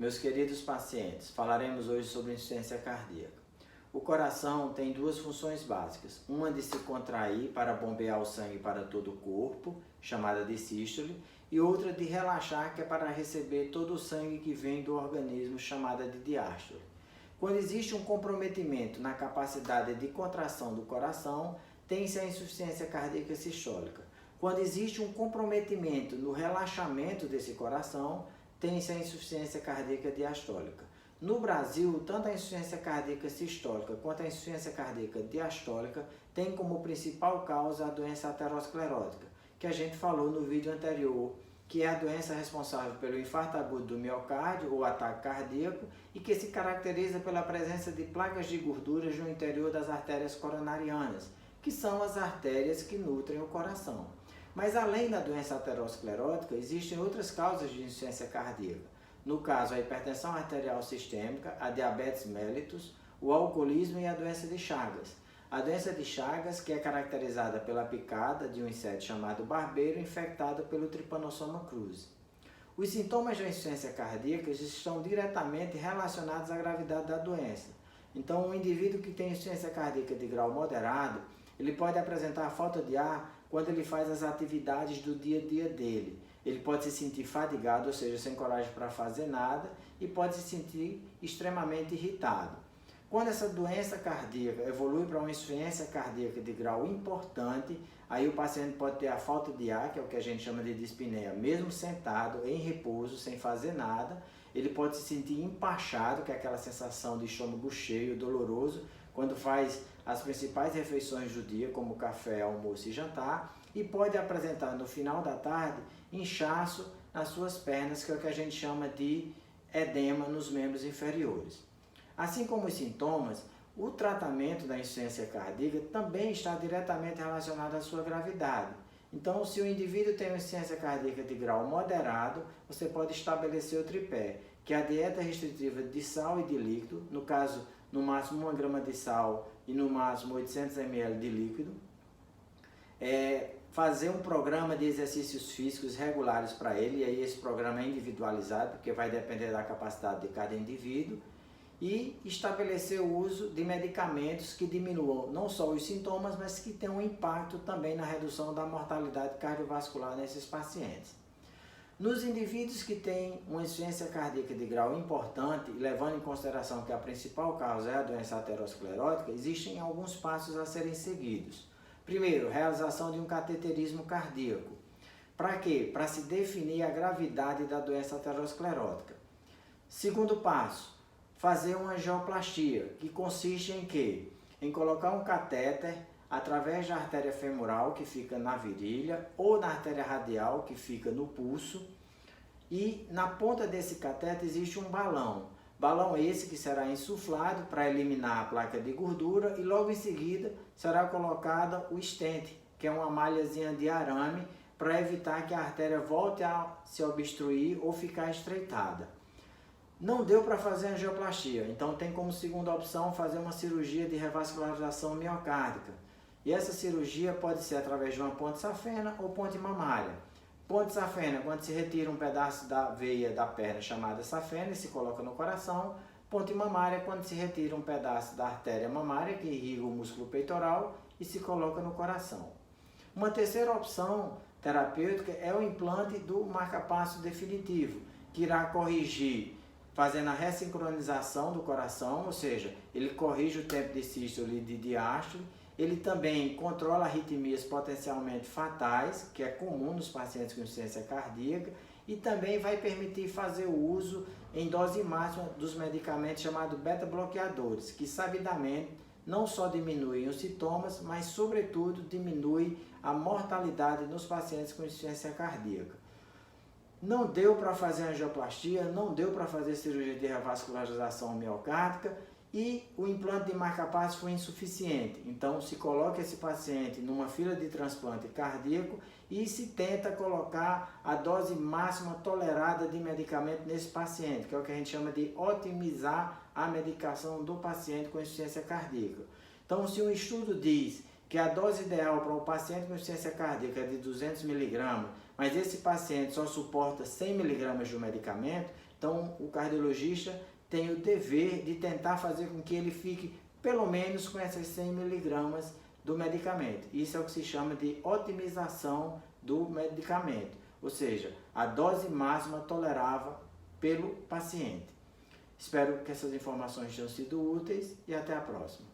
Meus queridos pacientes, falaremos hoje sobre insuficiência cardíaca. O coração tem duas funções básicas, uma de se contrair para bombear o sangue para todo o corpo, chamada de sístole, e outra de relaxar, que é para receber todo o sangue que vem do organismo, chamada de diástole. Quando existe um comprometimento na capacidade de contração do coração, tem-se a insuficiência cardíaca sistólica. Quando existe um comprometimento no relaxamento desse coração, tem-se a insuficiência cardíaca diastólica. No Brasil, tanto a insuficiência cardíaca sistólica quanto a insuficiência cardíaca diastólica tem como principal causa a doença aterosclerótica, que a gente falou no vídeo anterior, que é a doença responsável pelo infarto agudo do miocárdio ou ataque cardíaco e que se caracteriza pela presença de placas de gorduras no interior das artérias coronarianas, que são as artérias que nutrem o coração. Mas além da doença aterosclerótica, existem outras causas de insuficiência cardíaca. No caso, a hipertensão arterial sistêmica, a diabetes mellitus, o alcoolismo e a doença de Chagas. A doença de Chagas, que é caracterizada pela picada de um inseto chamado barbeiro infectado pelo Trypanosoma cruzi. Os sintomas da insuficiência cardíaca estão diretamente relacionados à gravidade da doença. Então, um indivíduo que tem insuficiência cardíaca de grau moderado, ele pode apresentar falta de ar quando ele faz as atividades do dia a dia dele. Ele pode se sentir fadigado, ou seja, sem coragem para fazer nada, e pode se sentir extremamente irritado. Quando essa doença cardíaca evolui para uma insuficiência cardíaca de grau importante, aí o paciente pode ter a falta de ar, que é o que a gente chama de dispneia, mesmo sentado, em repouso, sem fazer nada. Ele pode se sentir empachado, que é aquela sensação de estômago cheio, doloroso, quando faz as principais refeições do dia, como café, almoço e jantar, e pode apresentar no final da tarde inchaço nas suas pernas, que é o que a gente chama de edema nos membros inferiores. Assim como os sintomas, o tratamento da insuficiência cardíaca também está diretamente relacionado à sua gravidade. Então, se o indivíduo tem uma insuficiência cardíaca de grau moderado, você pode estabelecer o tripé, que é a dieta restritiva de sal e de líquido, no caso, no máximo 1 grama de sal e no máximo 800 ml de líquido. Fazer um programa de exercícios físicos regulares para ele, e aí esse programa é individualizado, porque vai depender da capacidade de cada indivíduo, e estabelecer o uso de medicamentos que diminuam não só os sintomas, mas que tenham um impacto também na redução da mortalidade cardiovascular nesses pacientes. Nos indivíduos que têm uma insuficiência cardíaca de grau importante, levando em consideração que a principal causa é a doença aterosclerótica, existem alguns passos a serem seguidos. Primeiro, realização de um cateterismo cardíaco. Para quê? Para se definir a gravidade da doença aterosclerótica. Segundo passo, fazer uma angioplastia, que consiste em quê? Em colocar um catéter através da artéria femoral, que fica na virilha, ou na artéria radial, que fica no pulso, e na ponta desse catéter existe um balão. Balão esse que será insuflado para eliminar a placa de gordura e logo em seguida será colocada o stent, que é uma malhazinha de arame para evitar que a artéria volte a se obstruir ou ficar estreitada. Não deu para fazer angioplastia, então tem como segunda opção fazer uma cirurgia de revascularização miocárdica. E essa cirurgia pode ser através de uma ponte safena ou ponte mamária. Ponte safena, quando se retira um pedaço da veia da perna chamada safena e se coloca no coração. Ponte mamária, quando se retira um pedaço da artéria mamária que irriga o músculo peitoral e se coloca no coração. Uma terceira opção terapêutica é o implante do marca-passo definitivo, que irá corrigir, fazendo a ressincronização do coração, ou seja, ele corrige o tempo de sístole e de diástole. Ele também controla arritmias potencialmente fatais, que é comum nos pacientes com insuficiência cardíaca, e também vai permitir fazer o uso em dose máxima dos medicamentos chamados beta-bloqueadores, que sabidamente não só diminuem os sintomas, mas sobretudo diminui a mortalidade nos pacientes com insuficiência cardíaca. Não deu para fazer angioplastia, não deu para fazer cirurgia de revascularização miocárdica, e o implante de marca-passo foi insuficiente. Então, se coloca esse paciente numa fila de transplante cardíaco e se tenta colocar a dose máxima tolerada de medicamento nesse paciente, que é o que a gente chama de otimizar a medicação do paciente com insuficiência cardíaca. Então, se um estudo diz que a dose ideal para o paciente com insuficiência cardíaca é de 200 mg, mas esse paciente só suporta 100 mg do medicamento, Então, o cardiologista tem o dever de tentar fazer com que ele fique pelo menos com essas 100 miligramas do medicamento. Isso é o que se chama de otimização do medicamento, ou seja, a dose máxima tolerável pelo paciente. Espero que essas informações tenham sido úteis e até a próxima.